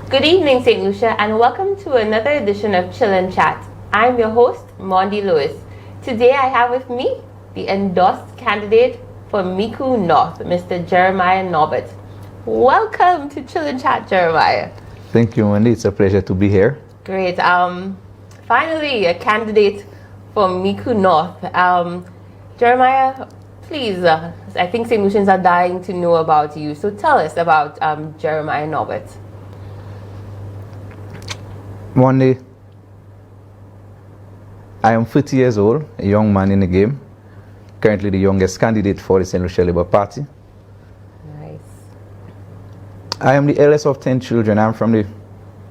Good evening, St. Lucia, and welcome to another edition of Chill and Chat. I'm your host, Mondi Lewis. Today I have with me the endorsed candidate for Micoud North, Mr. Jeremiah Norbert. Welcome to Chill and Chat, Jeremiah. Thank you, Mondi. It's a pleasure to be here. Great. Finally, a candidate for Micoud North. Jeremiah, please, I think St. Lucians are dying to know about you. So tell us about Jeremiah Norbert. Mondi, I am 30 years old, a young man in the game. Currently the youngest candidate for the St. Lucia Labour Party. Nice. I am the eldest of 10 children. I'm from the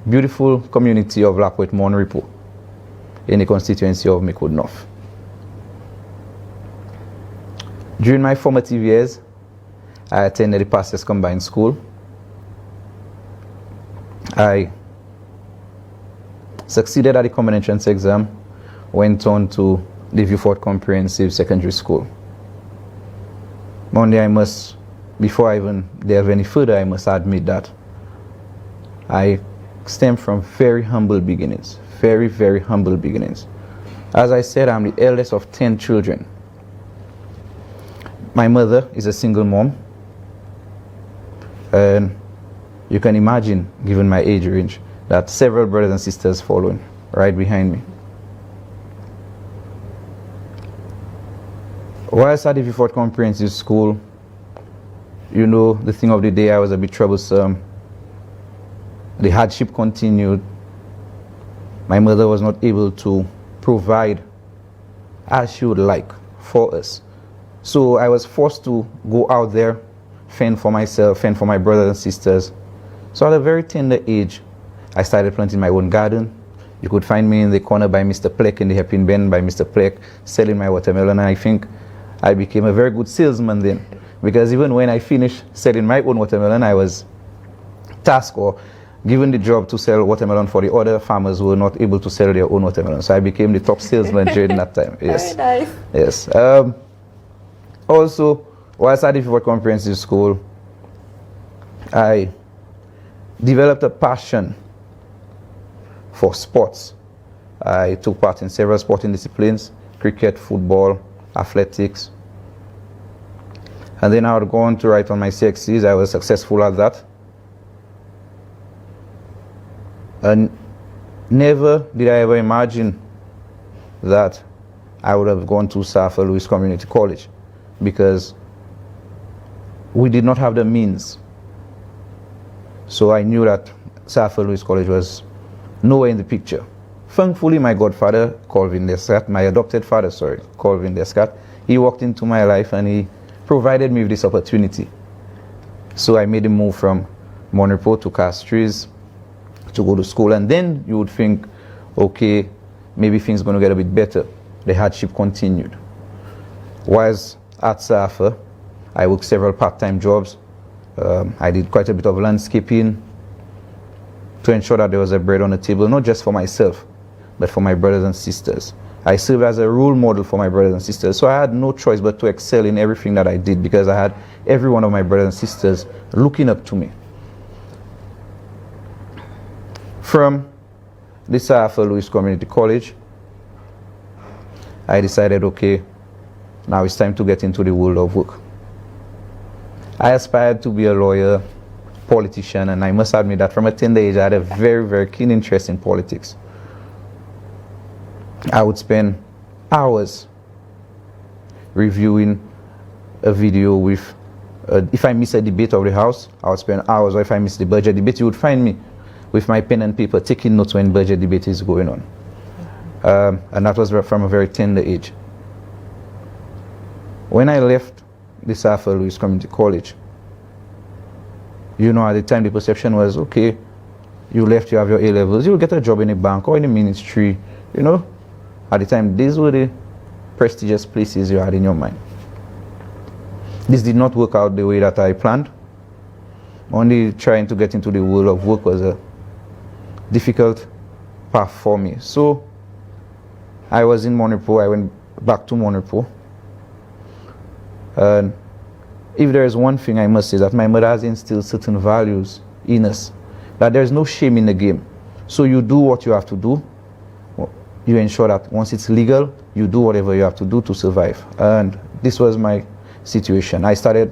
beautiful community of Lapwet Monrepo in the constituency of Micoud North. During my formative years, I attended the Pastors Combined School. I succeeded at the common entrance exam, went on to the Vieux-Fort Comprehensive Secondary School. Monday, before I even delve any further, I must admit that I stem from very humble beginnings, very, very humble beginnings. As I said, I'm the eldest of 10 children. My mother is a single mom, and you can imagine, given my age range, that several brothers and sisters following right behind me. Whilst at the Vieux-Fort Comprehensive School, you know, the thing of the day, I was a bit troublesome. The hardship continued. My mother was not able to provide as she would like for us. So I was forced to go out there, fend for myself, fend for my brothers and sisters. So at a very tender age, I started planting my own garden. You could find me in the corner by Mr. Pleck, in the hairpin bend by Mr. Pleck, selling my watermelon. And I think I became a very good salesman then, because even when I finished selling my own watermelon, I was tasked or given the job to sell watermelon for the other farmers who were not able to sell their own watermelon. So I became the top salesman during that time. Yes. Very nice. Yes. Also, whilst at the Vieux-Fort Comprehensive School, I developed a passion for sports. I took part in several sporting disciplines: cricket, football, athletics. And then I would go on to write on my CXCs. I was successful at that. And never did I ever imagine that I would have gone to Sir Arthur Lewis Community College, because we did not have the means. So I knew that Sir Arthur Lewis College was nowhere in the picture. Thankfully, my godfather, Colvin Descat, my adopted father, Colvin Descat, he walked into my life and he provided me with this opportunity. So I made a move from Monrepo to Castries to go to school. And then you would think, okay, maybe things are going to get a bit better. The hardship continued. Whilst at Sir Arthur, I worked several part-time jobs. I did quite a bit of landscaping to ensure that there was a bread on the table, not just for myself, but for my brothers and sisters. I served as a role model for my brothers and sisters, so I had no choice but to excel in everything that I did, because I had every one of my brothers and sisters looking up to me. From the Sir Arthur Lewis Community College, I decided, okay, now it's time to get into the world of work. I aspired to be a lawyer, politician, and I must admit that from a tender age I had a very, very keen interest in politics. I would spend hours reviewing a video with, if I miss a debate of the House, I would spend hours, or if I miss the budget debate, you would find me with my pen and paper taking notes when budget debate is going on. And that was from a very tender age. When I left the Sir Arthur Lewis Community College, you know, at the time the perception was, okay, you left, you have your A-levels, you'll get a job in a bank or in a ministry, you know. At the time, these were the prestigious places you had in your mind. This did not work out the way that I planned. Only trying to get into the world of work was a difficult path for me. So I was in Monrepo, I went back to Monrepo. And if there is one thing I must say, that my mother has instilled certain values in us, that there's no shame in the game. So you do what you have to do. You ensure that once it's legal, you do whatever you have to do to survive. And this was my situation. I started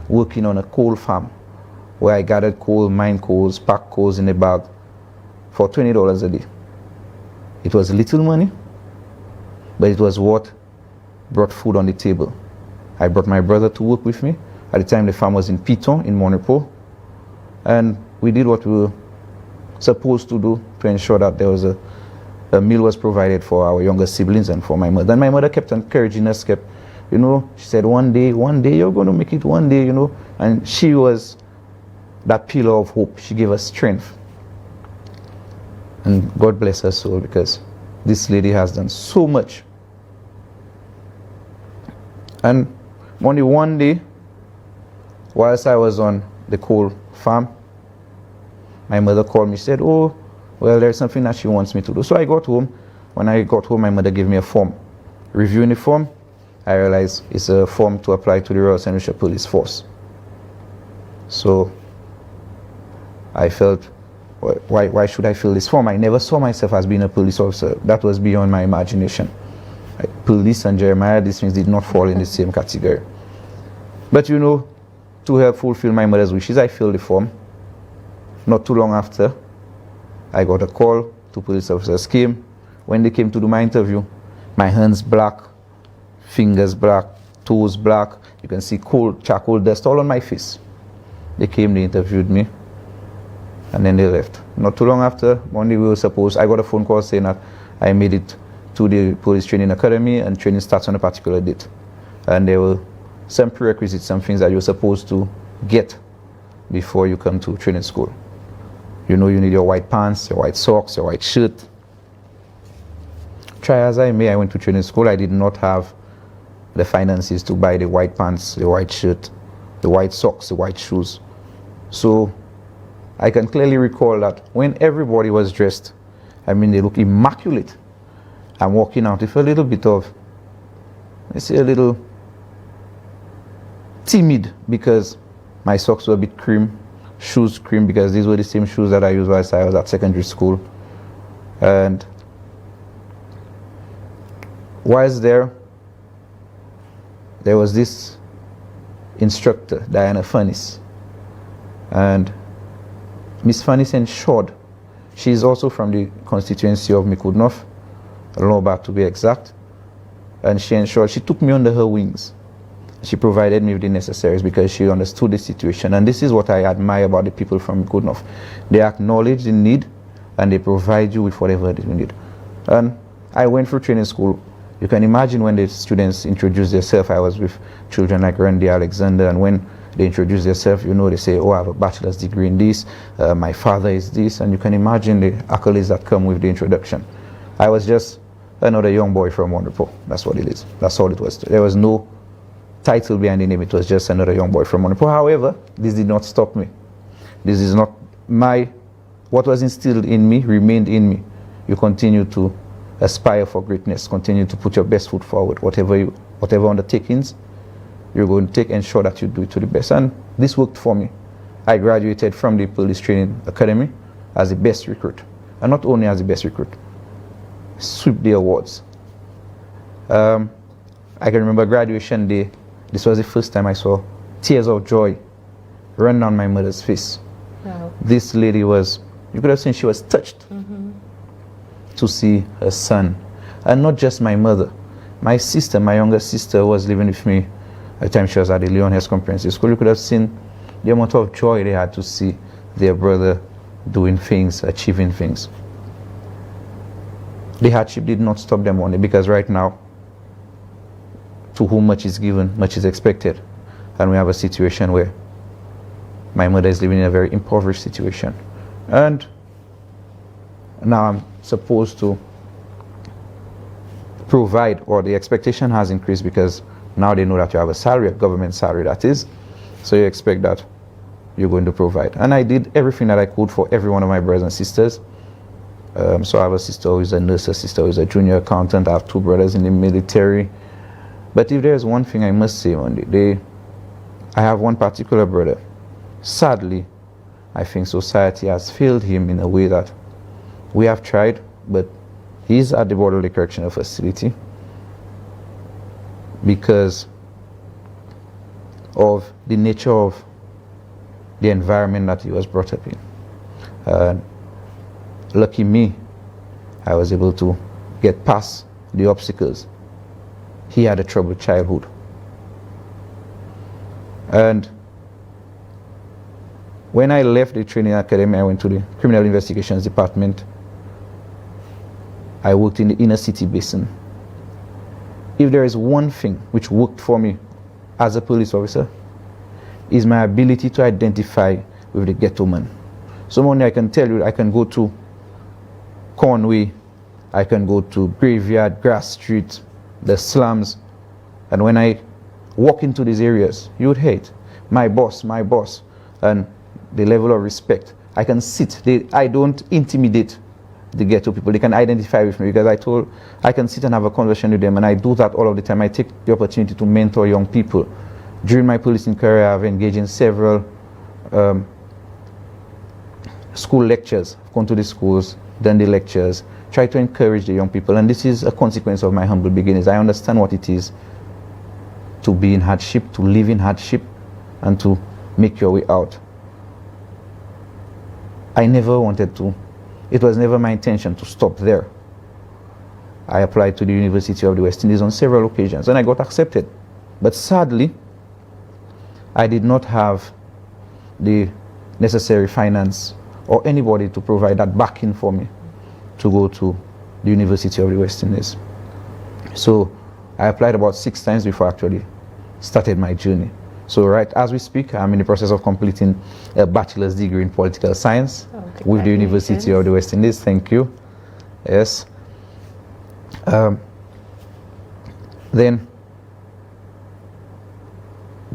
working on a coal farm where I gathered coal, mined coals, packed coals in a bag for $20 a day. It was little money, but it was what brought food on the table. I brought my brother to work with me. At the time, the farm was in Piton, in Monaco. And we did what we were supposed to do to ensure that there was a meal was provided for our younger siblings and for my mother. And my mother kept encouraging us, she said, one day you're going to make it, one day, And she was that pillar of hope. She gave us strength. And God bless her soul, because this lady has done so much. And only one day, whilst I was on the coal farm, my mother called me, said, oh, well, there's something that she wants me to do. So I got home. When I got home, my mother gave me a form. Reviewing the form, I realized it's a form to apply to the Royal St. Lucia Police Force. So I felt, why should I fill this form? I never saw myself as being a police officer. That was beyond my imagination. Police and Jeremiah, these things did not fall in the same category. But to help fulfill my mother's wishes, I filled the form. Not too long after, I got a call. 2 police officers came. When they came to do my interview, my hands black, fingers black, toes black. You can see charcoal dust all on my face. They came, they interviewed me, and then they left. Not too long after, Monday I got a phone call saying that I made it to the police training academy and training starts on a particular date. And there were some prerequisites, some things that you're supposed to get before you come to training school. You need your white pants, your white socks, your white shirt. Try as I may, I went to training school. I did not have the finances to buy the white pants, the white shirt, the white socks, the white shoes. So I can clearly recall that when everybody was dressed, they look immaculate. I'm walking out with a little bit of, a little timid, because my socks were a bit cream, shoes cream, because these were the same shoes that I used whilst I was at secondary school. And whilst there was this instructor, Diana Furniss, and Miss Furniss ensured, she is also from the constituency of Micoud North, Norbert to be exact, and she ensured, she took me under her wings. She provided me with the necessaries because she understood the situation. And this is what I admire about the people from Micoud North. They acknowledge the need and they provide you with whatever it is you need. And I went through training school. You can imagine when the students introduce themselves, I was with children like Randy Alexander, and when they introduce themselves, they say, oh, I have a bachelor's degree in this, my father is this, and you can imagine the accolades that come with the introduction. I was just another young boy from Monaco. That's what it is. That's all it was. There was no title behind the name. It was just another young boy from Monaco. However, this did not stop me. This is not what was instilled in me remained in me. You continue to aspire for greatness, continue to put your best foot forward. Whatever undertakings you're going to take, ensure that you do it to the best. And this worked for me. I graduated from the police training academy as the best recruit. And not only as the best recruit, sweep the awards. I can remember graduation day. This was the first time I saw tears of joy run down my mother's face. Wow. This lady you could have seen she was touched to see her son. And not just my mother. My sister, my younger sister, was living with me at the time. She was at the Leon Hess Comprehensive School. You could have seen the amount of joy they had to see their brother doing things, achieving things. The hardship did not stop them only, because right now, to whom much is given, much is expected. And we have a situation where my mother is living in a very impoverished situation. And now I'm supposed to provide, or the expectation has increased, because now they know that you have a salary, a government salary that is. So you expect that you're going to provide. And I did everything that I could for every one of my brothers and sisters. So I have a sister who is a nurse, a sister who is a junior accountant. I have 2 brothers in the military. But if there's one thing I must say, I have one particular brother. Sadly, I think society has failed him in a way that we have tried, but he's at the Borderley Correctional Facility because of the nature of the environment that he was brought up in. Lucky me, I was able to get past the obstacles. He had a troubled childhood. And when I left the training academy, I went to the Criminal Investigations Department. I worked in the inner city basin. If there is one thing which worked for me as a police officer, is my ability to identify with the ghetto man. Someone I can tell you, I can go to Conway, I can go to Graveyard, Grass Street, the slums, and when I walk into these areas, you would hate my boss, and the level of respect. I can sit, I don't intimidate the ghetto people. They can identify with me because I can sit and have a conversation with them, and I do that all of the time. I take the opportunity to mentor young people. During my policing career, I've engaged in several school lectures. I've gone to the schools, done the lectures, try to encourage the young people, and this is a consequence of my humble beginnings. I understand what it is to be in hardship, to live in hardship, and to make your way out. I never wanted to. It was never my intention to stop there. I applied to the University of the West Indies on several occasions, and I got accepted. But sadly, I did not have the necessary finance or anybody to provide that backing for me to go to the University of the West Indies. So I applied about 6 times before I actually started my journey. So right as we speak, I'm in the process of completing a bachelor's degree in political science with the University of the West Indies. Thank you. Yes. Then,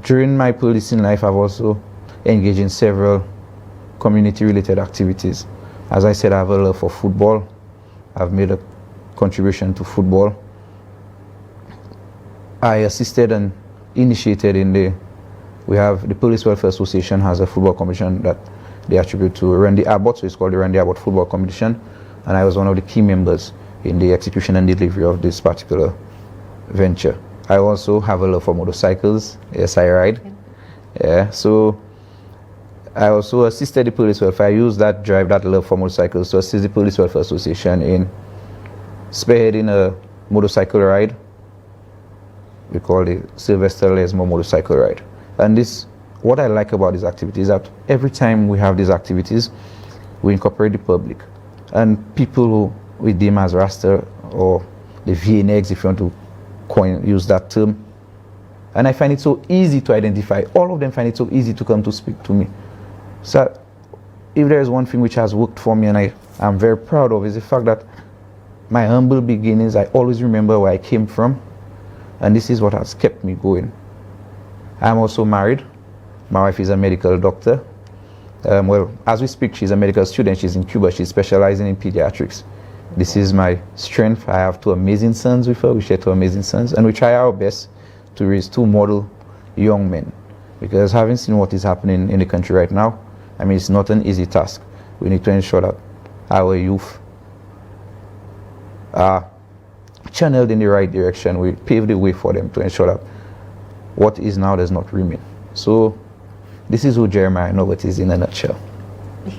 during my policing life, I've also engaged in several community-related activities. As I said, I have a love for football. I've made a contribution to football. I assisted and initiated in we have the Police Welfare Association has a football competition that they attribute to Randy Abbott, so it's called the Randy Abbott Football Competition, and I was one of the key members in the execution and delivery of this particular venture. I also have a love for motorcycles. Yes, I ride. Yeah, so I also assisted the police welfare. I used that drive, that love for motorcycles, to assist the Police Welfare Association in spearheading a motorcycle ride. We call it Sylvester Lesmo motorcycle ride. And this, what I like about these activities is that every time we have these activities, we incorporate the public and people who we deem as Rasta or the VNX, if you want to use that term. And I find it so easy to identify. All of them find it so easy to come to speak to me. So if there is one thing which has worked for me and I'm very proud of, is the fact that my humble beginnings, I always remember where I came from, and this is what has kept me going. I'm also married. My wife is a medical doctor. Well, as we speak, she's a medical student. She's in Cuba. She's specializing in pediatrics. This is my strength. I have 2 amazing sons with her. We share 2 amazing sons, and we try our best to raise 2 model young men. Because having seen what is happening in the country right now, I mean, it's not an easy task. We need to ensure that our youth are channeled in the right direction. We pave the way for them to ensure that what is now does not remain. So this is who Jeremiah Norbert is in a nutshell.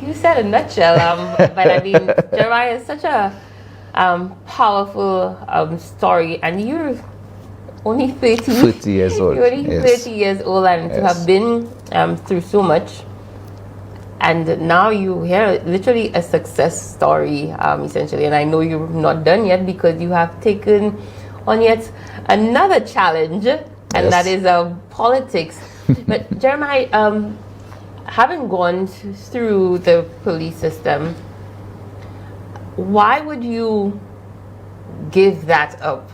You said a nutshell, but I mean, Jeremiah is such a powerful story, and you're only 30 years old. You're only 30 years old, and to have been through so much, and now you hear literally a success story, essentially. And I know you're not done yet because you have taken on yet another challenge, and that is politics. But Jeremiah, having gone through the police system, why would you give that up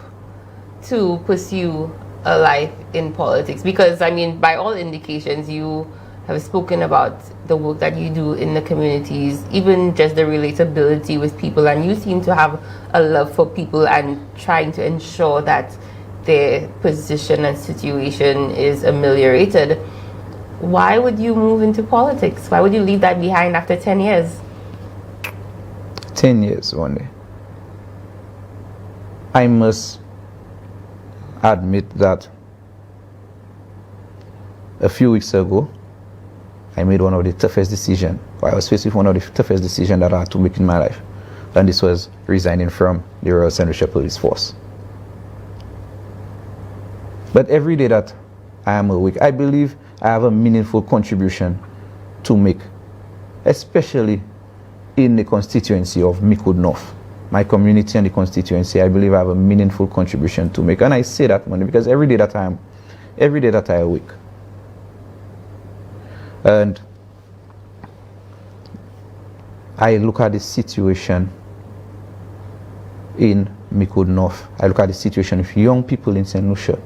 to pursue a life in politics? Because, I mean, by all indications, you have spoken about the work that you do in the communities, even just the relatability with people, and you seem to have a love for people and trying to ensure that their position and situation is ameliorated. why would you move into politics? Why would you leave that behind after 10 years? 10 years only. I must admit that a few weeks ago, I made one of the toughest decisions, or I was faced with one of the toughest decisions that I had to make in my life. And this was resigning from the Royal St. Lucia Police Force. But every day that I am awake, I believe I have a meaningful contribution to make, especially in the constituency of Micoud North. My community and the constituency, I believe I have a meaningful contribution to make. And I say that money because every day that I awake, and I look at the situation in Micoud North, I look at the situation of young people in St. Lucia.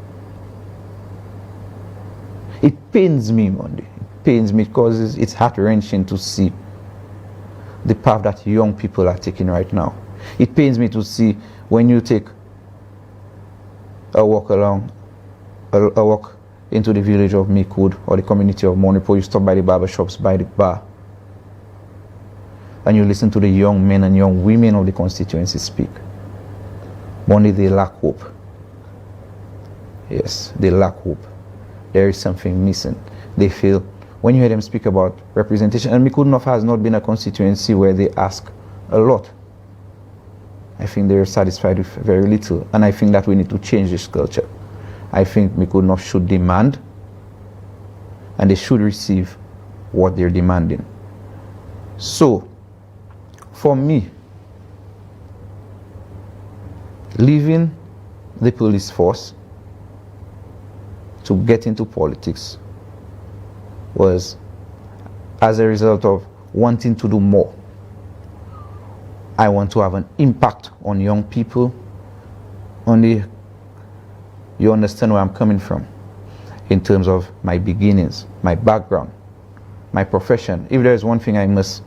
It pains me, Monday. It pains me because it's heart-wrenching to see the path that young people are taking right now. It pains me to see when you take a walk into the village of Micoud or the community of Monipo, you stop by the barber shops, by the bar, and you listen to the young men and young women of the constituency speak. Only they lack hope. Yes, they lack hope. There is something missing. They feel, when you hear them speak about representation, and Micoud North has not been a constituency where they ask a lot. I think they're satisfied with very little, and I think that we need to change this culture. I think Micoud North should demand, and they should receive what they're demanding. So, for me, leaving the police force to get into politics was as a result of wanting to do more. I want to have an impact on young people. Only you understand where I'm coming from in terms of my beginnings, my background, my profession. If there's one thing I must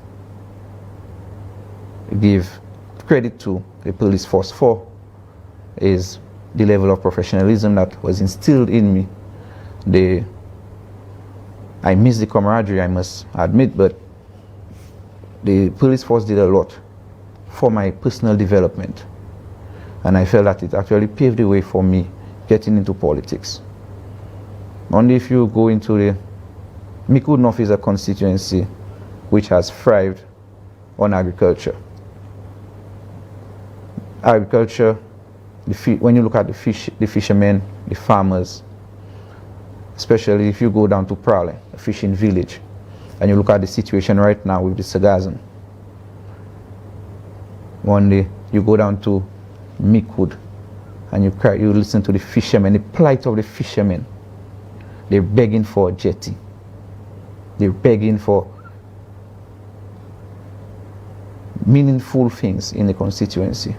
give credit to the police force for, is the level of professionalism that was instilled in me. I miss the camaraderie, I must admit, but the police force did a lot for my personal development, and I felt that it actually paved the way for me getting into politics. Only if you go into the Micoud North is a constituency which has thrived on agriculture. Agriculture, when you look at the fishermen, the farmers, especially if you go down to Prale, a fishing village, and you look at the situation right now with the sargassum. One day you go down to Micoud and you listen to the fishermen, the plight of the fishermen. They're begging for a jetty. They're begging for meaningful things in the constituency.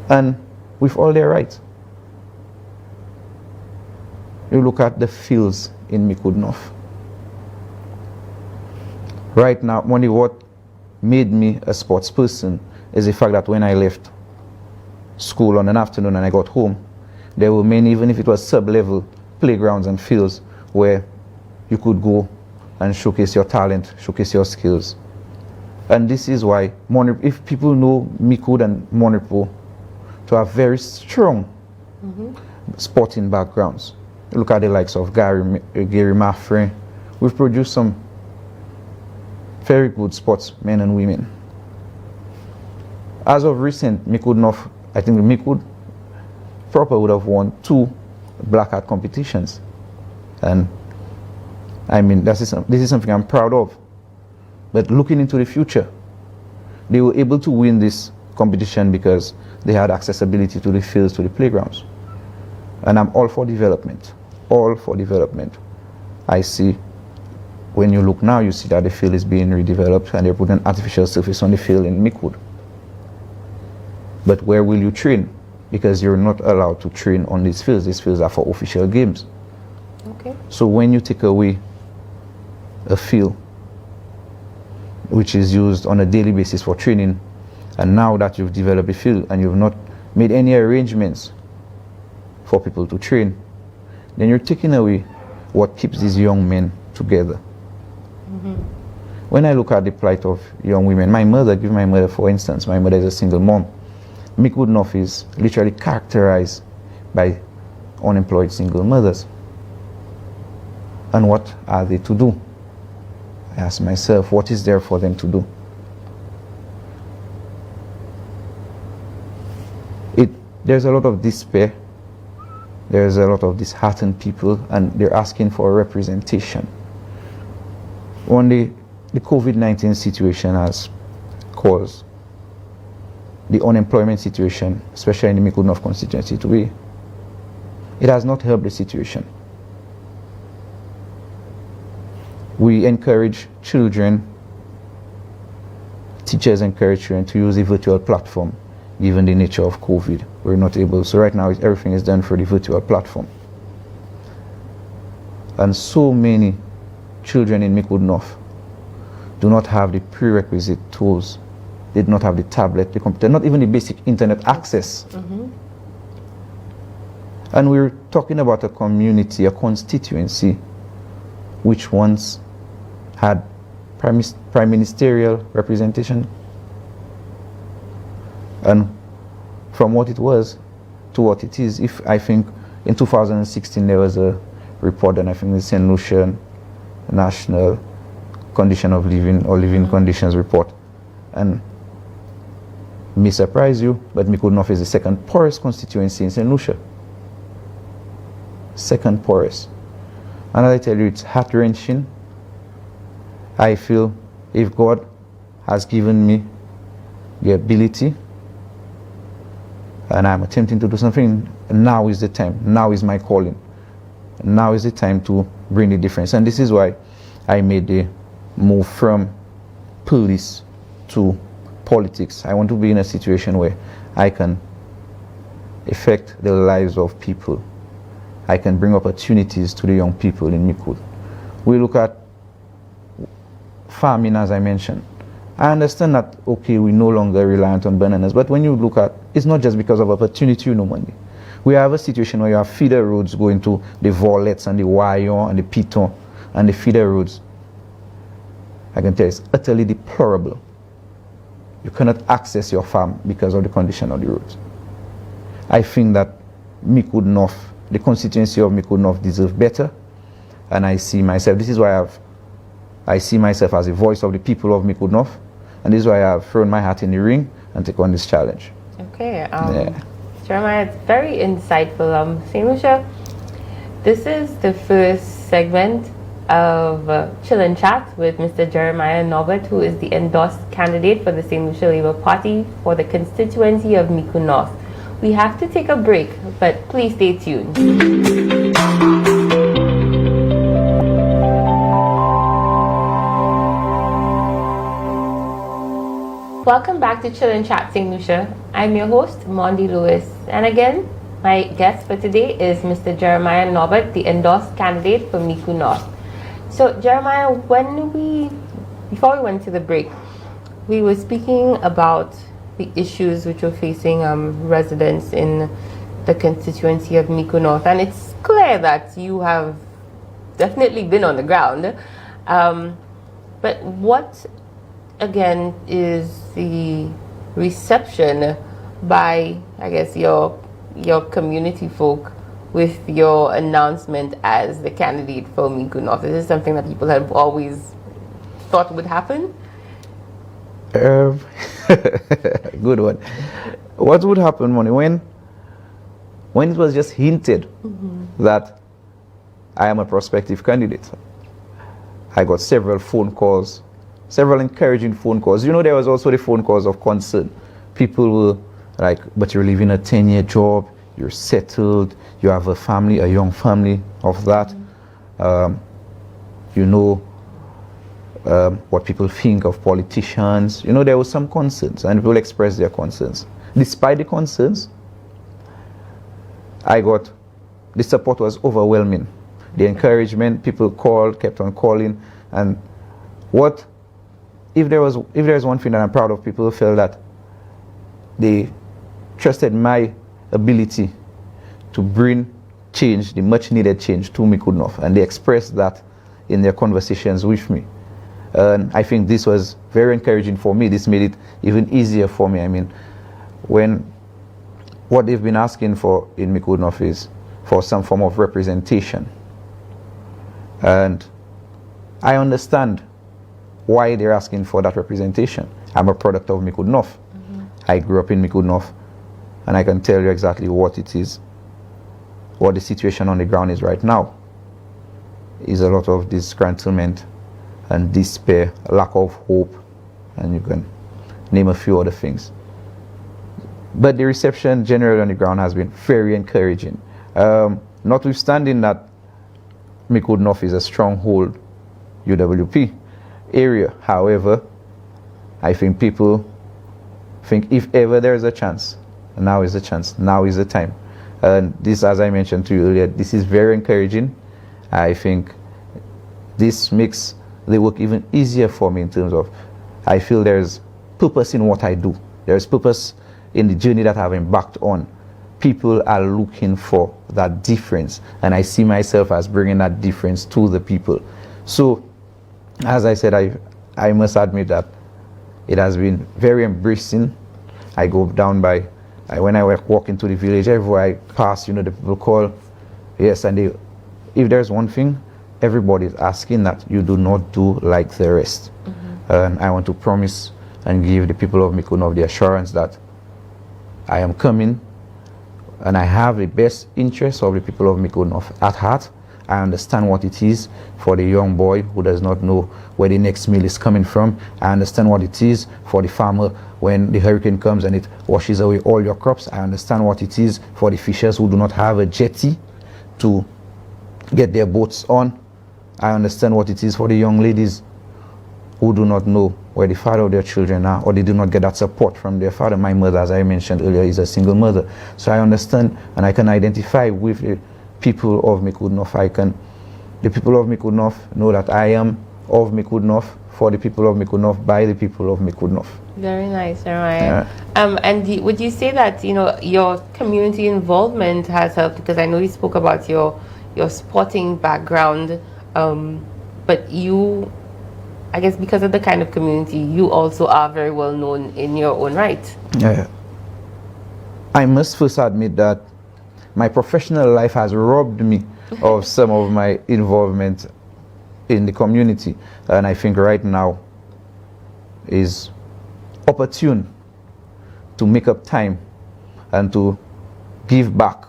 And with all their rights. You look at the fields in Micoud North. Right now, only what made me a sports person is the fact that when I left school on an afternoon and I got home, there were many, even if it was sub-level playgrounds and fields where you could go and showcase your talent, showcase your skills. And this is why, if people know Micoud and Monipo to have very strong sporting backgrounds. Look at the likes of Gary Maffrey. We've produced some very good sportsmen and women. As of recent, Micoud North, I think Micoud proper would have won 2 black hat competitions. And I mean, this is something I'm proud of. But looking into the future, they were able to win this competition because they had accessibility to the fields, to the playgrounds. And I'm all for development, all for development. I see, when you look now, you see that the field is being redeveloped and they're putting artificial surface on the field in Micoud. But where will you train? Because you're not allowed to train on these fields. These fields are for official games. Okay. So when you take away a field which is used on a daily basis for training, and now that you've developed a field and you've not made any arrangements for people to train, then you're taking away what keeps these young men together. When I look at the plight of young women, give my mother for instance, my mother is a single mom. Micoud North is literally characterized by unemployed single mothers. And what are they to do? I ask myself, what is there for them to do? There's a lot of despair. There's a lot of disheartened people, and they're asking for representation. One day, the COVID-19 situation has caused the unemployment situation, especially in the Micoud North constituency, it has not helped the situation. We encourage children, teachers encourage children to use a virtual platform, given the nature of COVID. We're not able, so right now everything is done for the virtual platform. And so many children in Micoud North do not have the prerequisite tools. They do not have the tablet, the computer, not even the basic internet access. And we're talking about a community, a constituency, which once had prime ministerial representation. And from what it was to what it is, I think in 2016 there was a report, and I think the St. Lucia National Condition of Living or Living Conditions report. And may surprise you, but Micoud North is the second poorest constituency in St. Lucia. Second poorest. And I tell you, it's heart-wrenching. I feel if God has given me the ability and I'm attempting to do something, now is the time. Now is my calling. Now is the time to bring the difference. And this is why I made the move from police to politics. I want to be in a situation where I can affect the lives of people. I can bring opportunities to the young people in Micoud. We look at farming, as I mentioned. I understand that, okay, we're no longer reliant on bananas, but when you look at, it's not just because of opportunity, money. We have a situation where you have feeder roads going to the Volets and the Wayon and the Piton and the feeder roads. I can tell you, it's utterly deplorable. You cannot access your farm because of the condition of the roads. I think that Micoud North, the constituency of Micoud North, deserves better, and I see myself, this is why I see myself as a voice of the people of Micoud North, and this is why I have thrown my hat in the ring and take on this challenge. Okay, Jeremiah, it's very insightful. St. Lucia, this is the first segment of Chill and Chat with Mr. Jeremiah Norbert, who is the endorsed candidate for the St. Lucia Labour Party for the constituency of Micoud North. We have to take a break, but please stay tuned. Welcome back to Chill and Chat St. Lucia. I'm your host, Mondi Lewis. And again, my guest for today is Mr. Jeremiah Norbert, the endorsed candidate for Micoud North. So Jeremiah, before we went to the break, we were speaking about the issues which were facing residents in the constituency of Micoud North. And it's clear that you have definitely been on the ground. But what, again, is the reception by, I guess, your community folk with your announcement as the candidate for Micoud North? Is this something that people have always thought would happen? Good one. What would happen, Moni, when it was just hinted that I am a prospective candidate? I got several phone calls, several encouraging phone calls. You know, there was also the phone calls of concern. People were like, but you're leaving a 10-year job, you're settled, you have a family, a young family of that. You know what people think of politicians. You know, there were some concerns, and people expressed their concerns. Despite the concerns, the support was overwhelming. The encouragement, people called, kept on calling, and if there's one thing that I'm proud of, people felt that they trusted my ability to bring change, the much needed change to Micoud North, and they expressed that in their conversations with me. And I think this was very encouraging for me. This made it even easier for me. I mean, what they've been asking for in Micoud North is for some form of representation. And I understand why they're asking for that representation. I'm a product of Micoud North. I grew up in Micoud North, and I can tell you exactly what it is, what the situation on the ground is right now. Is a lot of disgruntlement and despair, lack of hope, and you can name a few other things. But the reception generally on the ground has been very encouraging. Notwithstanding that Micoud North is a stronghold UWP area, however, I think people think if ever there is a chance, now is the chance, now is the time. And this, as I mentioned to you earlier, this is very encouraging. I think this makes the work even easier for me in terms of, I feel there's purpose in what I do. There's purpose in the journey that I've embarked on. People are looking for that difference, and I see myself as bringing that difference to the people. So, as I said, I must admit that it has been very embracing. I go down when I walk into the village, everywhere I pass, the people call, yes, and if there's one thing, everybody is asking that you do not do like the rest. And I want to promise and give the people of Micoud North the assurance that I am coming and I have the best interest of the people of Micoud North at heart. I understand what it is for the young boy who does not know where the next meal is coming from. I understand what it is for the farmer when the hurricane comes and it washes away all your crops. I understand what it is for the fishers who do not have a jetty to get their boats on. I understand what it is for the young ladies who do not know where the father of their children are, or they do not get that support from their father. My mother, as I mentioned earlier, is a single mother. So I understand and I can identify with the people of Micoud North. The people of Micoud North know that I am of Micoud North, for the people of Micoud North, by the people of Micoud North. Very nice, Jeremiah. And would you say that your community involvement has helped? Because I know you spoke about your sporting background, but you, I guess, because of the kind of community, you also are very well known in your own right. I must first admit that my professional life has robbed me of some of my involvement in the community, and I think right now is opportune to make up time and to give back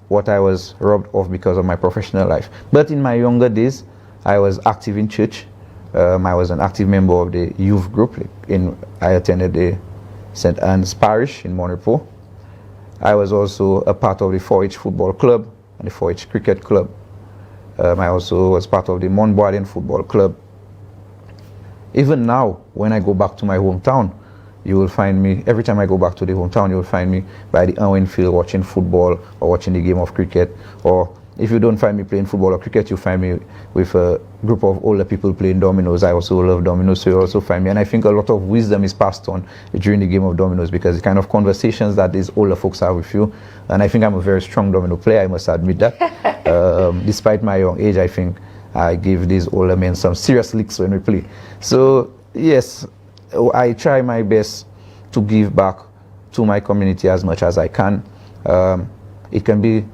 what I was robbed of because of my professional life. But in my younger days, I was active in church. I was an active member of the youth group. I attended the St. Anne's Parish in Monrepo. I was also a part of the 4-H football club and the 4-H cricket club. I also was part of the Montboisden football club. Even now, when I go back to my hometown, you will find me, every time I go back to the hometown, you will find me by the Owen field watching football or watching the game of cricket. Or if you don't find me playing football or cricket, you find me with a group of older people playing dominoes. I also love dominoes, so you also find me. And I think a lot of wisdom is passed on during the game of dominoes, because the kind of conversations that these older folks have with you. And I think I'm a very strong domino player, I must admit that. Despite my young age, I think I give these older men some serious licks when we play. So yes, I try my best to give back to my community as much as I can. It can be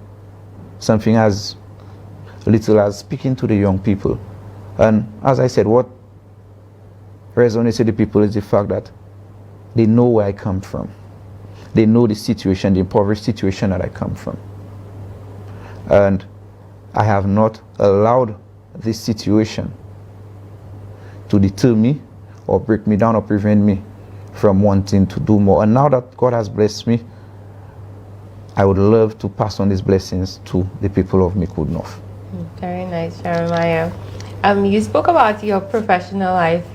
something as little as speaking to the young people. And as I said, what resonates with the people is the fact that they know where I come from. They know the situation, the impoverished situation that I come from. And I have not allowed this situation to deter me or break me down or prevent me from wanting to do more. And now that God has blessed me, I would love to pass on these blessings to the people of Micoud North. Very nice, Jeremiah. You spoke about your professional life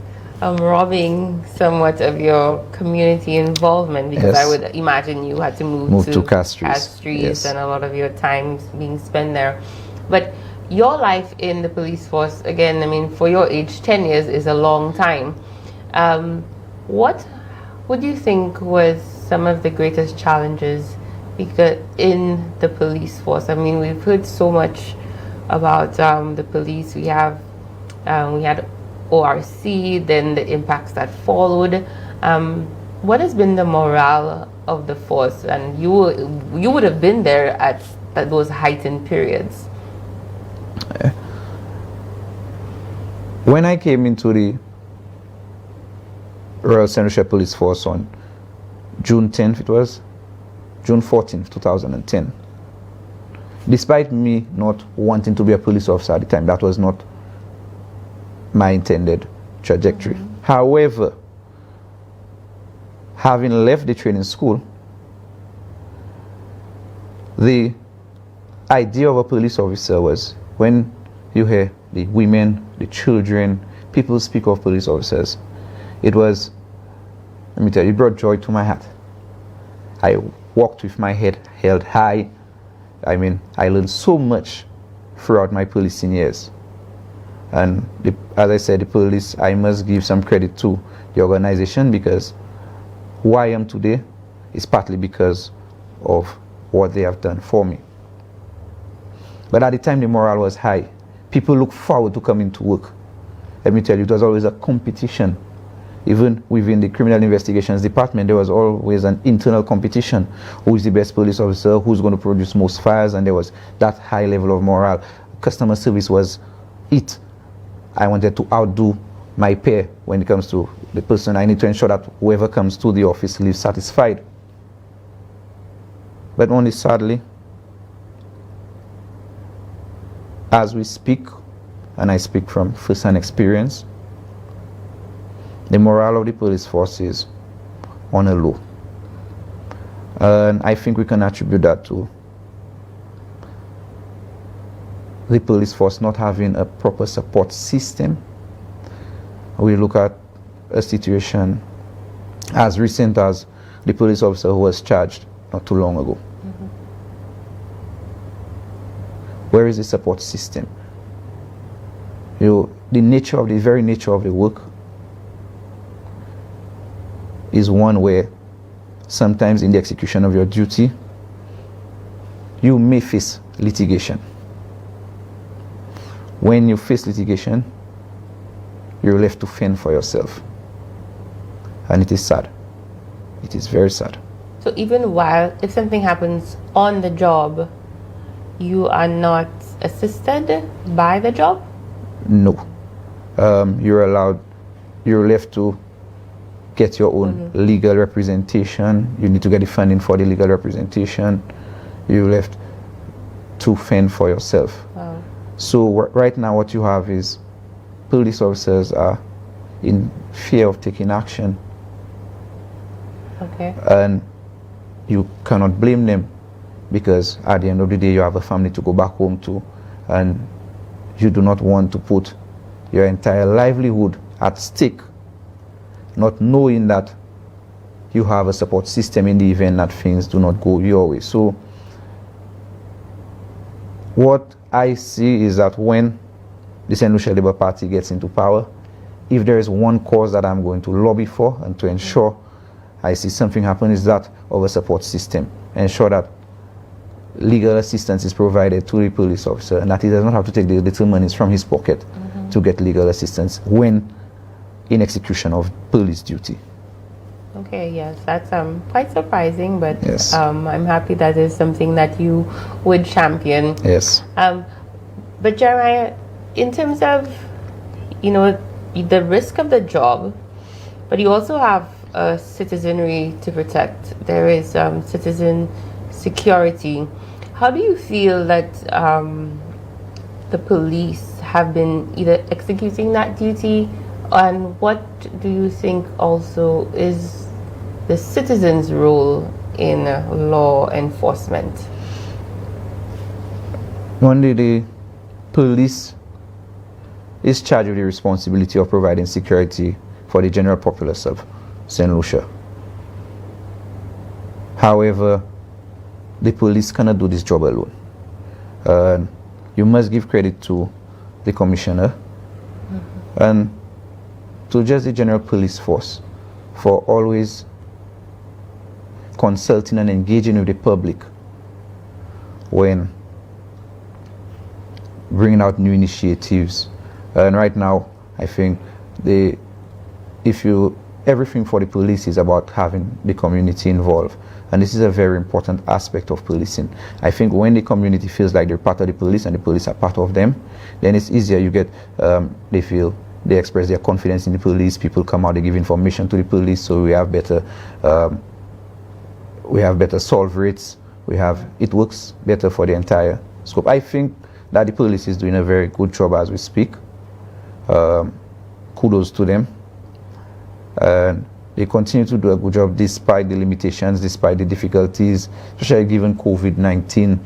robbing somewhat of your community involvement, because Yes. I would imagine you had to move to Castries. Yes. and a lot of your time being spent there. But your life in the police force, again, I mean, for your age, 10 years is a long time. What would you think was some of the greatest challenges because in the police force? I mean, we've heard so much about the police. We had ORC, then the impacts that followed. What has been the morale of the force? And you would have been there at those heightened periods. When I came into the Royal St. Lucia Police Force on June 10th, it was June 14th, 2010. Despite me not wanting to be a police officer at the time, that was not my intended trajectory. However, having left the training school, the idea of a police officer was, when you hear the women, the children, people speak of police officers, it was, let me tell you, it brought joy to my heart. I walked with my head held high. I mean, I learned so much throughout my policing years. And as I said, the police, I must give some credit to the organization, because who I am today is partly because of what they have done for me. But at the time, the morale was high. People look forward to coming to work. Let me tell you, it was always a competition. Even within the criminal investigations department, there was always an internal competition. Who is the best police officer? Who's going to produce most fires? And there was that high level of morale. Customer service was it. I wanted to outdo my peer when it comes to the person. I need to ensure that whoever comes to the office leaves satisfied. But only sadly, as we speak, and I speak from first-hand experience, the morale of the police force is on a low. And I think we can attribute that to the police force not having a proper support system. We look at a situation as recent as the police officer who was charged not too long ago. Where is the support system? The very nature of the work is one where sometimes in the execution of your duty, you may face litigation. When you face litigation, you're left to fend for yourself. And it is sad. It is very sad. So even if something happens on the job, you are not assisted by the job? No. You're left to get your own legal representation. You need to get the funding for the legal representation. You're left to fend for yourself. Wow. So right now what you have is police officers are in fear of taking action. Okay. And you cannot blame them, because at the end of the day you have a family to go back home to, and you do not want to put your entire livelihood at stake, not knowing that you have a support system in the event that things do not go your way. So what I see is that when the St. Lucia Labour Party gets into power, if there is one cause that I'm going to lobby for and to ensure I see something happen, is that of a support system. Ensure that legal assistance is provided to the police officer, and that he does not have to take the little monies from his pocket to get legal assistance when in execution of police duty. Okay, yes, that's quite surprising, but yes. I'm happy that is something that you would champion. Yes. But Jeremiah, in terms of, the risk of the job, but you also have a citizenry to protect. There is citizen security. How do you feel that the police have been either executing that duty, and what do you think also is the citizens' role in law enforcement? Only the police is charged with the responsibility of providing security for the general populace of St. Lucia. However, the police cannot do this job alone. You must give credit to the commissioner and to just the general police force for always consulting and engaging with the public when bringing out new initiatives. And right now, I think everything for the police is about having the community involved. And this is a very important aspect of policing. I think when the community feels like they're part of the police and the police are part of them, then it's easier. You get, they express their confidence in the police. People come out, they give information to the police, so we have better solve rates. It works better for the entire scope. I think that the police is doing a very good job as we speak. Kudos to them. And they continue to do a good job despite the limitations, despite the difficulties, especially given COVID-19.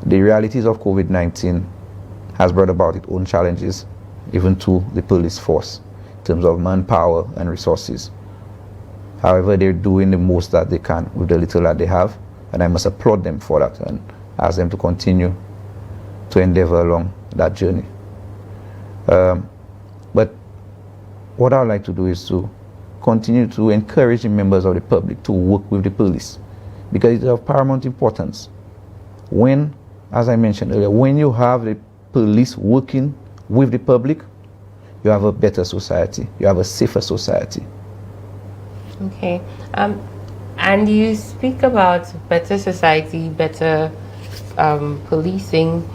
The realities of COVID-19 has brought about its own challenges, even to the police force, in terms of manpower and resources. However, they're doing the most that they can with the little that they have, and I must applaud them for that and ask them to continue to endeavor along that journey. But what I would like to do is to continue to encourage the members of the public to work with the police, because it's of paramount importance. When, as I mentioned earlier, when you have the police working with the public, you have a better society, you have a safer society. Okay. And you speak about better society, better policing,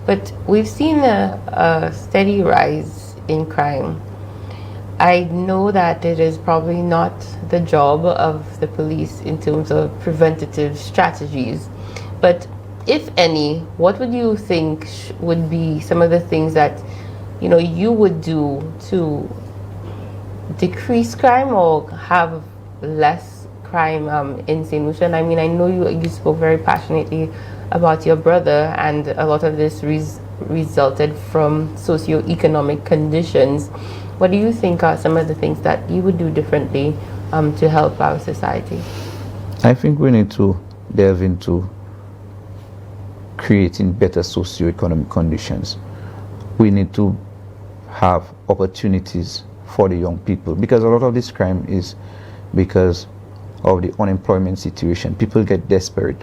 but we've seen a steady rise in crime. I know that it is probably not the job of the police in terms of preventative strategies, but if any, what would you think would be some of the things that you would do to decrease crime or have less crime in St. Lucia? And I mean, I know you spoke very passionately about your brother, and a lot of this resulted from socioeconomic conditions. What do you think are some of the things that you would do differently to help our society? I think we need to delve into creating better socioeconomic conditions. We need to have opportunities for the young people, because a lot of this crime is because of the unemployment situation. People get desperate.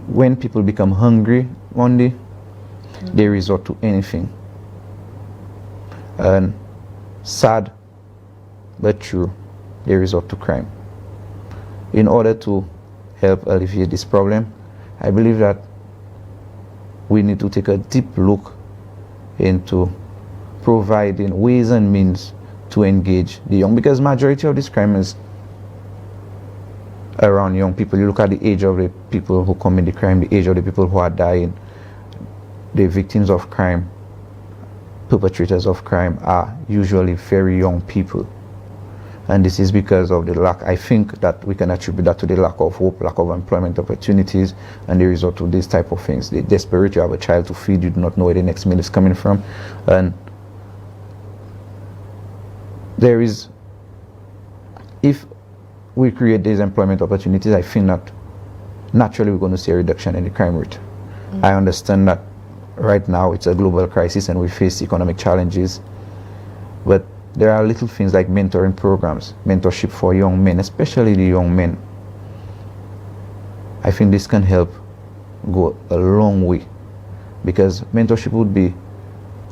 When people become hungry one day, they resort to anything. And sad but true, they resort to crime. In order to help alleviate this problem, I believe that we need to take a deep look into providing ways and means to engage the young, because majority of this crime is around young people. You look at the age of the people who commit the crime, the age of the people who are dying. The victims of crime, perpetrators of crime, are usually very young people. And this is because of the lack. I think that we can attribute that to the lack of hope, lack of employment opportunities, and the result of these type of things. The desperate, you have a child to feed, you do not know where the next meal is coming from. And if we create these employment opportunities, I think that naturally we're going to see a reduction in the crime rate. I understand that right now it's a global crisis and we face economic challenges, but there are little things like mentoring programs, mentorship for young men, especially the young men. I think this can help go a long way, because mentorship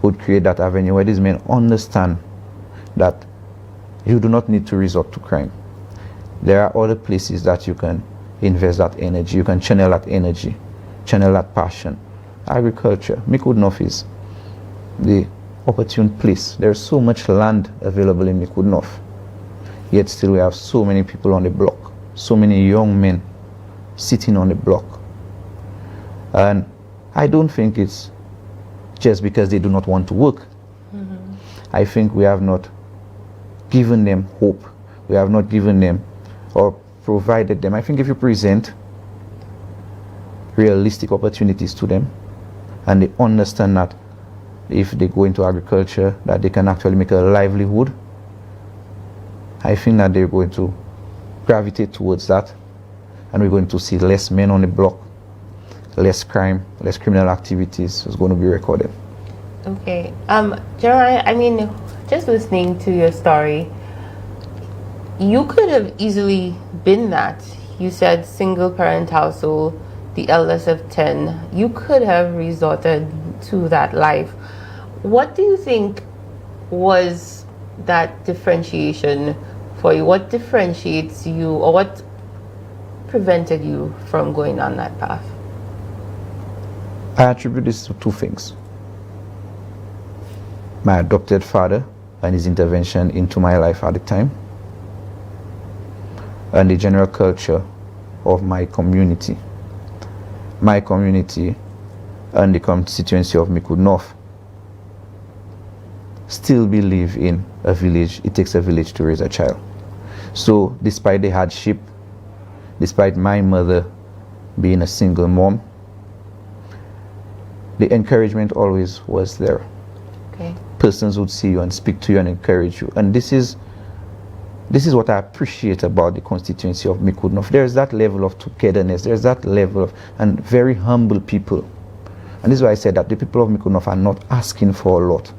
would create that avenue where these men understand that you do not need to resort to crime. There are other places that you can invest that energy, you can channel that energy, channel that passion. Agriculture, Micoud North is the opportune place. There's so much land available in Micoud North, yet still we have so many people on the block, so many young men sitting on the block. And I don't think it's just because they do not want to work. I think we have not given them hope. We have not given them or provided them. I think if you present realistic opportunities to them, and they understand that if they go into agriculture, that they can actually make a livelihood, I think that they're going to gravitate towards that, and we're going to see less men on the block, less crime, less criminal activities is going to be recorded. Okay. Jeremiah, I mean, just listening to your story, you could have easily been that. you said single parent household, the eldest of 10. You could have resorted to that life. What do you think was that differentiation for you? What differentiates you, or what prevented you from going on that path? I attribute this to two things: my adopted father and his intervention into my life at the time, and the general culture of my community. My community and the constituency of Micoud North still believe in a village. It takes a village to raise a child. So despite the hardship, despite my mother being a single mom, the encouragement always was there. Okay. Persons would see you and speak to you and encourage you. And this is what I appreciate about the constituency of Micoud North. There's that level of togetherness. There's that level of, and very humble people. And this is why I said that the people of Micoud North are not asking for a lot.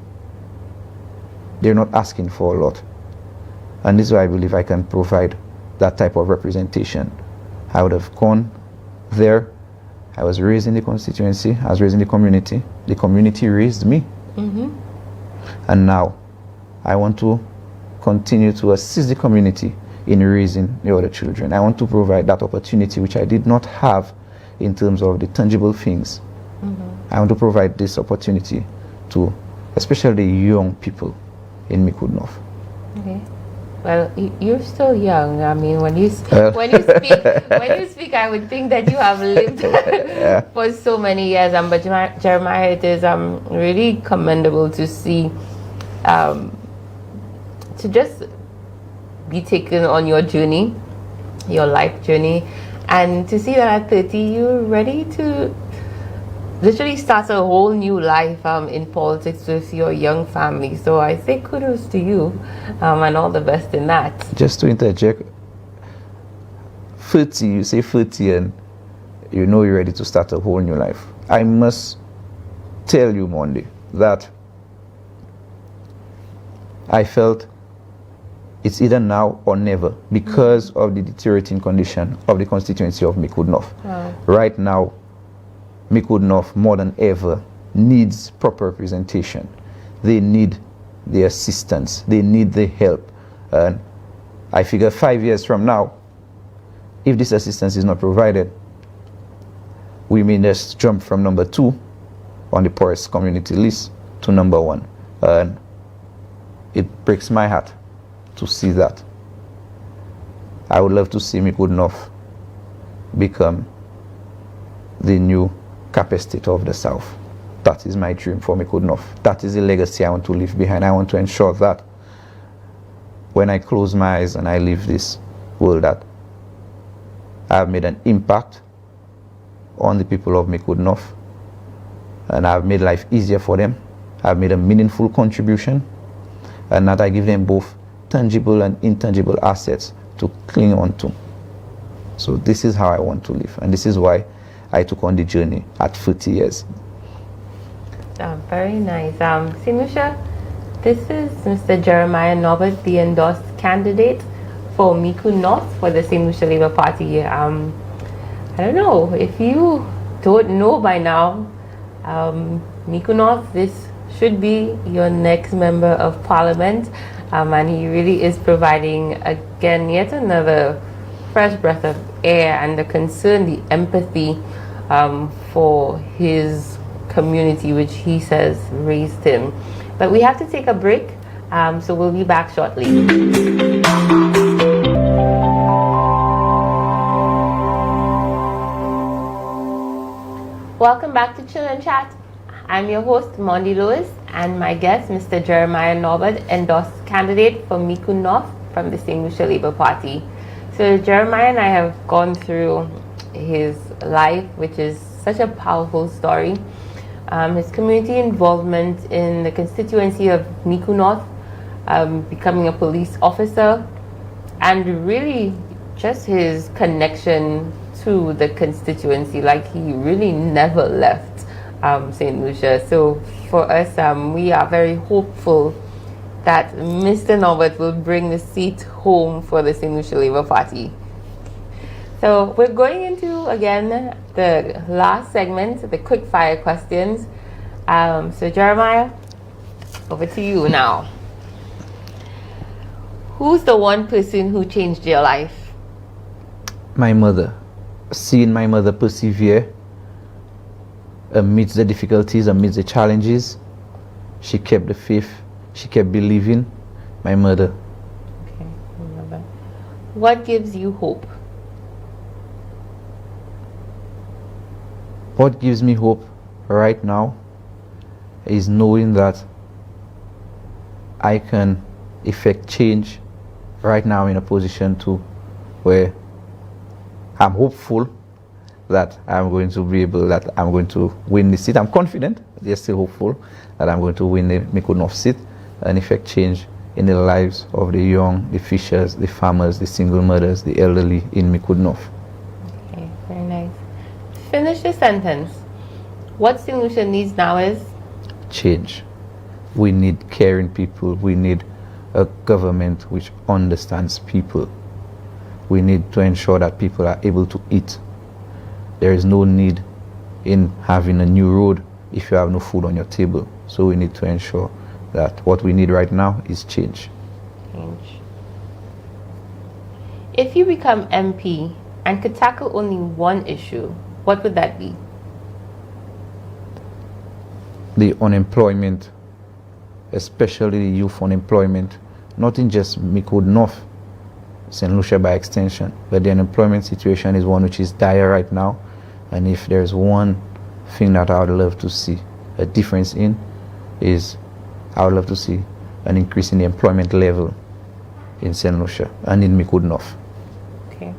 They're not asking for a lot. And this is why I believe I can provide that type of representation. I would have gone there. I was raised in the constituency. I was raised in the community. The community raised me. Mm-hmm. And now I want to continue to assist the community in raising the other children. I want to provide that opportunity which I did not have in terms of the tangible things. Mm-hmm. I want to provide this opportunity to especially young people in Micoud North. Okay. Well, you're still young. I mean, when you speak, I would think that you have lived for so many years. But Jeremiah, it is really commendable to see, to just be taken on your journey, your life journey, and to see that at 30 you're ready to literally start a whole new life in politics with your young family. So I say kudos to you, and all the best in that. Just to interject, 30, you say 30 and you know you're ready to start a whole new life. I must tell you, Monday, that I felt it's either now or never because of the deteriorating condition of the constituency of Micoud North. Wow. Right now, Micoud North more than ever needs proper representation. They need the assistance. They need the help. And I figure 5 years from now, if this assistance is not provided, we may just jump from number 2 on the poorest community list to number 1. And it breaks my heart to see that. I would love to see Micoud North become the new Capital State of the South. That is my dream for Micoud North. That is the legacy I want to leave behind. I want to ensure that when I close my eyes and I leave this world, that I have made an impact on the people of Micoud North, and I have made life easier for them. I have made a meaningful contribution, and that I give them both tangible and intangible assets to cling on to. So this is how I want to live, and this is why I took on the journey at 30 years. Very nice. Sinusha, this is Mr. Jeremiah Norbert, the endorsed candidate for Micoud North for the Sinusha Labour Party. I don't know if you don't know by now, Micoud North, this should be your next member of parliament, and he really is providing again yet another fresh breath of air, and the concern, the empathy for his community, which he says raised him. But we have to take a break, so we'll be back shortly. Welcome back to Chill and Chat. I'm your host, Mondi Lewis, and my guest, Mr. Jeremiah Norbert, endorsed candidate for Micoud North from the St. Lucia Labour Party. So Jeremiah and I have gone through his life, which is such a powerful story. His community involvement in the constituency of Micoud North, becoming a police officer, and really just his connection to the constituency. Like, he really never left St. Lucia. So for us, we are very hopeful that Mr. Norbert will bring the seat home for the St. Lucia Labour Party. So we're going into, again, the last segment, the quick fire questions. So Jeremiah, over to you now. Who's the one person who changed your life? My mother. Seeing my mother persevere amidst the difficulties, amidst the challenges, she kept the faith, she kept believing. My mother. Okay, remember. What gives you hope? What gives me hope right now is knowing that I can effect change. Right now I'm in a position to where I'm hopeful that I'm going to be able, that I'm going to win the seat. I'm confident, yet still hopeful that I'm going to win the Micoud North seat and effect change in the lives of the young, the fishers, the farmers, the single mothers, the elderly in Micoud North. Okay, very nice. Finish the sentence. What St. Lucia needs now is? Change. We need caring people. We need a government which understands people. We need to ensure that people are able to eat. There is no need in having a new road if you have no food on your table. So we need to ensure that what we need right now is change. Change. If you become MP and could tackle only one issue, what would that be? The unemployment, especially the youth unemployment, not in just Micoud North, St. Lucia by extension, but the unemployment situation is one which is dire right now. And if there's one thing that I would love to see a difference in, is I would love to see an increase in the employment level in St. Lucia and in Micoud North. Okay.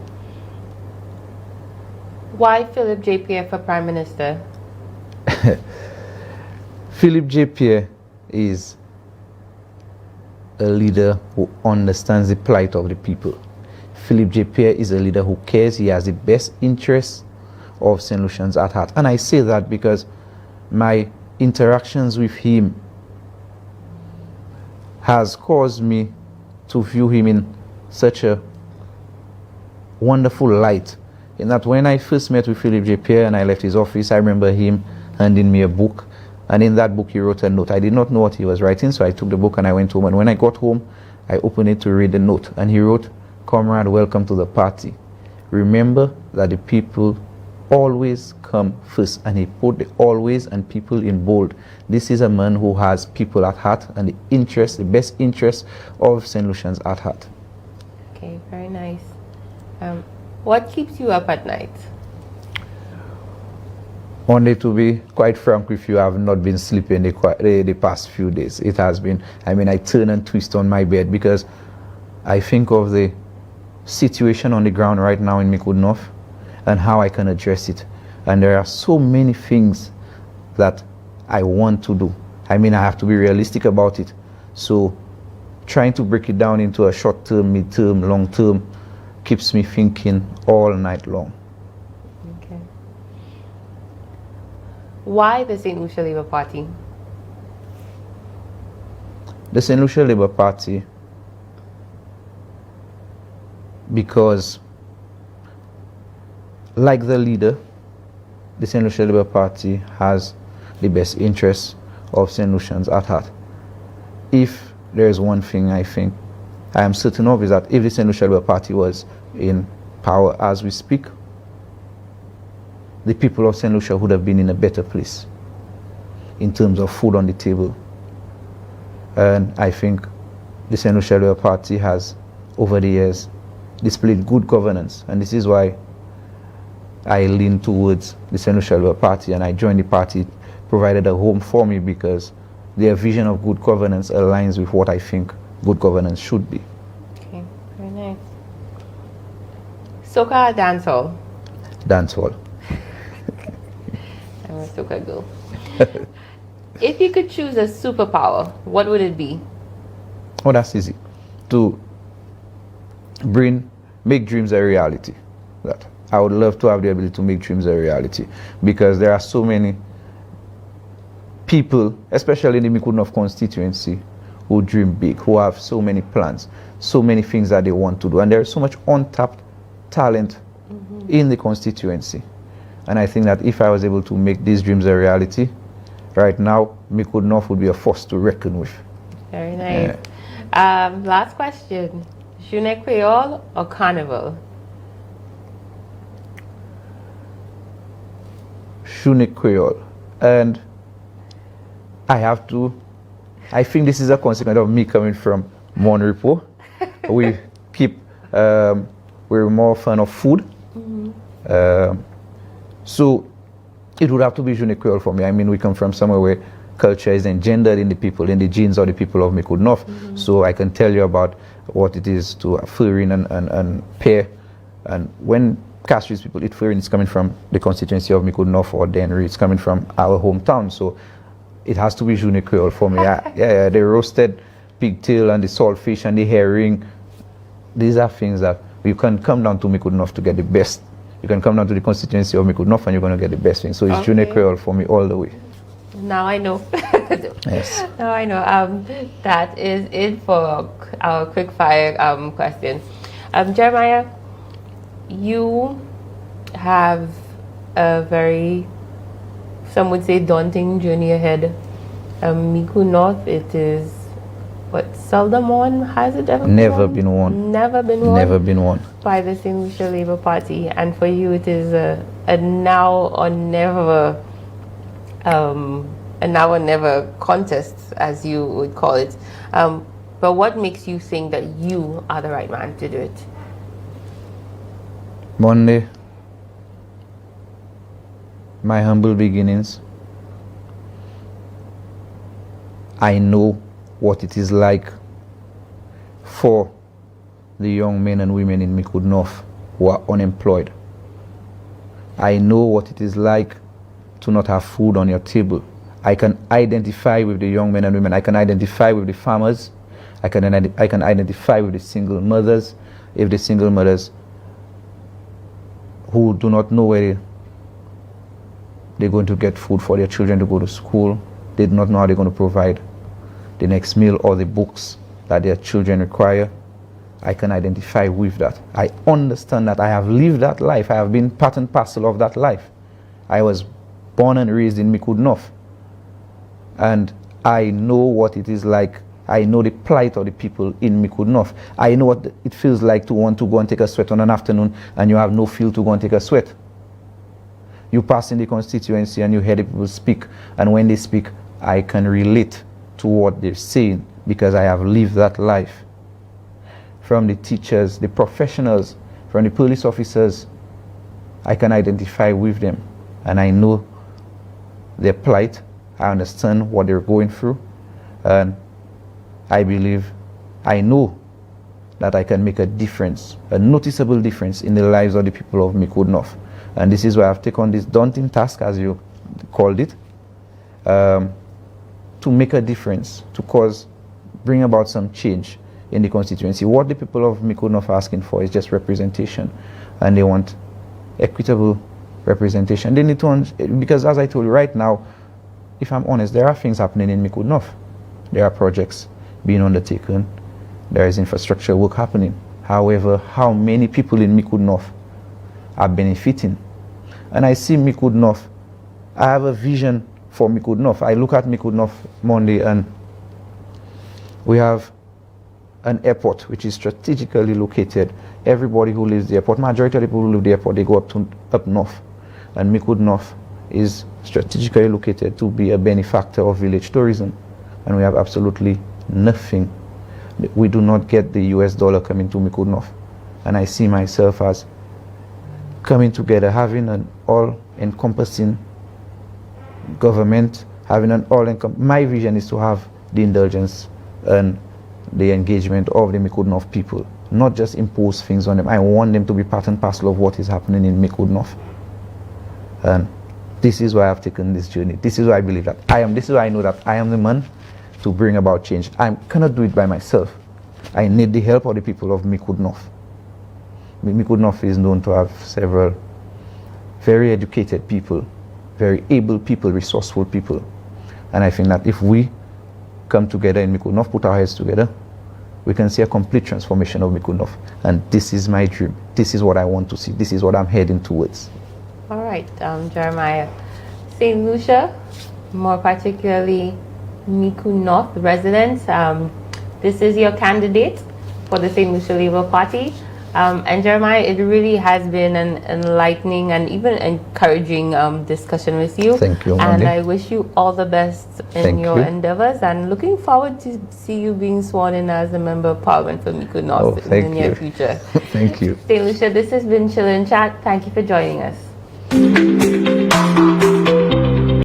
Why Philip J. Pierre for Prime Minister? Philip J. Pierre is a leader who understands the plight of the people. Philip J. Pierre is a leader who cares. He has the best interests of St. Lucians at heart. And I say that because my interactions with him has caused me to view him in such a wonderful light. In that when I first met with Philip J. Pierre and I left his office, I remember him handing me a book. And in that book, he wrote a note. I did not know what he was writing, so I took the book and I went home. And when I got home, I opened it to read the note. And he wrote, "Comrade, welcome to the party. Remember that the people always come first." And he put the always and people in bold. This is a man who has people at heart and the best interest of St. Lucians at heart. Okay, very nice. What keeps you up at night? Only to be quite frank with you, I have not been sleeping the past few days. It has been, I turn and twist on my bed because I think of the situation on the ground right now in Micoud North and how I can address it. And there are so many things that I want to do. I have to be realistic about it. So trying to break it down into a short term, mid-term, long term keeps me thinking all night long. Okay. Why the St. Lucia Labour Party? The St. Lucia Labour Party, because like the leader, the St. Lucia Labour Party has the best interests of St. Lucians at heart. If there is one thing I think I am certain of, is that if the St. Lucia Labour Party was in power as we speak, the people of St. Lucia would have been in a better place in terms of food on the table. And I think the St. Lucia Labour Party has, over the years, displayed good governance. And this is why I lean towards the St. Lucia Labour Party, and I joined the party, provided a home for me because their vision of good governance aligns with what I think good governance should be. Okay, very nice. Soca or dancehall? Dancehall. I'm a soca girl. If you could choose a superpower, what would it be? Oh, that's easy. To make dreams a reality. That I would love to have the ability to make dreams a reality, because there are so many people, especially in the Micoud North constituency, who dream big, who have so many plans, so many things that they want to do, and there is so much untapped talent in the constituency. And I think that if I was able to make these dreams a reality, right now, Micoud North would be a force to reckon with. Very nice. Last question. Journée Creole or Carnival? Journée Creole. And I think this is a consequence of me coming from Monrepo. We're more fan of food. So it would have to be Journée Creole for me. I mean, we come from somewhere where culture is engendered in the people, in the genes of the people of Micoud North. So I can tell you about what it is to farin and pear. And when Castries people eat farin, it's coming from the constituency of Micoud North or Dennery. It's coming from our hometown. So it has to be Journée Creole for me. Yeah, the roasted pigtail and the saltfish and the herring. These are things that you can come down to Micoud North to get the best. You can come down to the constituency of Micoud North and you're going to get the best thing. So it's Journée Creole for me all the way. Now I know. Yes. Now I know. That is it for our quickfire questions. Jeremiah, you have a very, some would say, daunting journey ahead. Micoud North, it is what seldom won, has it ever Never been won. Never been won. Never been won. By the St. Lucia Labour Party, and for you it is a now or never contest, as you would call it. But what makes you think that you are the right man to do it? Monday, my humble beginnings. I know what it is like for the young men and women in Micoud North who are unemployed. I know what it is like to not have food on your table. I can identify with the young men and women. I can identify with the farmers. I can identify with the single mothers. If the single mothers who do not know where they're going to get food for their children to go to school, they do not know how they're going to provide the next meal or the books that their children require, I can identify with that. I understand that I have lived that life. I have been part and parcel of that life. I was born and raised in Micoud North. And I know what it is like. I know the plight of the people in Micoud North. I know what it feels like to want to go and take a sweat on an afternoon and you have no fuel to go and take a sweat. You pass in the constituency and you hear the people speak, and when they speak, I can relate to what they're saying because I have lived that life. From the teachers, the professionals, from the police officers, I can identify with them and I know their plight. I understand what they're going through, and I know that I can make a difference, a noticeable difference in the lives of the people of Micoud North. And this is why I've taken this daunting task, as you called it, to make a difference, to bring about some change in the constituency. What the people of Micoud North are asking for is just representation, and they want equitable representation. They need to, because as I told you right now, if I'm honest, there are things happening in Micoud North. There are projects being undertaken. There is infrastructure work happening. However, how many people in Micoud North are benefiting? And I see Micoud North. I have a vision for Micoud North. I look at Micoud North Monday and we have an airport which is strategically located. Everybody who lives the airport, majority of the people who live the airport, they go up north. And Micoud North is strategically located to be a benefactor of village tourism. And we have absolutely nothing. We do not get the US dollar coming to Micoud North. And I see myself as coming together, having an all-encompassing government, having an my vision is to have the indulgence and the engagement of the Micoud North people, not just impose things on them. I want them to be part and parcel of what is happening in Micoud North. And this is why I've taken this journey. This is why I believe that this is why I know that I am the man to bring about change. I cannot do it by myself. I need the help of the people of Micoud North. Micoud North is known to have several very educated people, very able people, resourceful people. And I think that if we come together in Micoud North, put our heads together, we can see a complete transformation of Micoud North. And this is my dream. This is what I want to see. This is what I'm heading towards. All right, Jeremiah. St. Lucia, more particularly Micoud North residents, this is your candidate for the St. Lucia Labour Party. And Jeremiah, it really has been an enlightening and even encouraging discussion with you. Thank you, And Mandy. I wish you all the best in Thank your you. endeavors, and looking forward to see you being sworn in as a member of parliament for Micoud North in the Thank near you. future. Thank you. St. Lucia, this has been Chill and Chat. Thank you for joining us.